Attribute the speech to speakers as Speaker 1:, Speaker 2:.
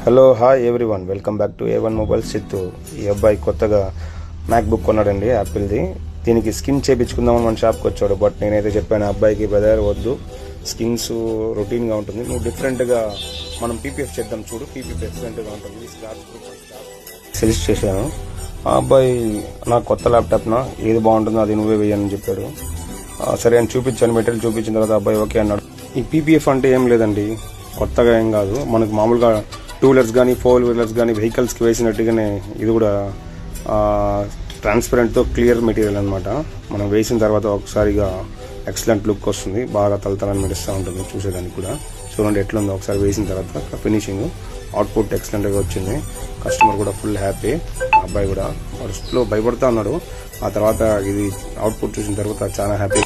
Speaker 1: Hello hi everyone, welcome back to A1 mobiles Chittoor. ఈ అబ్బాయి కొత్తగా మ్యాక్ బుక్ కొన్నాడండి యాపిల్ది. దీనికి స్కిన్ చేయించుకుందామని మన షాప్కి వచ్చాడు. బట్ నేనైతే చెప్పాను అబ్బాయికి, బ్రదర్ వద్దు, స్కిన్స్ రొటీన్గా ఉంటుంది, నువ్వు డిఫరెంట్గా మనం పీపీఎఫ్ చేద్దాం చూడు, పీపీఎఫ్ ఎక్సలెంట్గా ఉంటుంది సజెస్ట్ చేశాను. ఆ అబ్బాయి నాకు కొత్త ల్యాప్టాప్నా ఏది బాగుంటుందో అది నువ్వే వేయని చెప్పాడు. సరే అని చూపించాను, మెటీరియల్ చూపించిన తర్వాత అబ్బాయి ఓకే అన్నాడు. ఈ పీపీఎఫ్ అంటే ఏం లేదండి, కొత్తగా ఏం కాదు. మనకు మామూలుగా 2 వీలర్స్ కానీ 4 వీలర్స్ కానీ వెహికల్స్కి వేసినట్టుగానే ఇది కూడా ట్రాన్స్పరెంట్తో క్లియర్ మెటీరియల్ అనమాట. మనం వేసిన తర్వాత ఒకసారిగా ఎక్సలెంట్ లుక్ వస్తుంది, బాగా తలతలని మెరుస్తూ ఉంటుంది చూసేదానికి కూడా. చూడండి ఎట్లుందో ఒకసారి వేసిన తర్వాత ఫినిషింగ్ అవుట్పుట్ ఎక్సలెంట్గా వచ్చింది. కస్టమర్ కూడా ఫుల్ హ్యాపీ. అబ్బాయి కూడా ఫస్ట్లో భయపడుతూ ఉన్నాడు, ఆ తర్వాత ఇది అవుట్పుట్ చూసిన తర్వాత చాలా హ్యాపీ.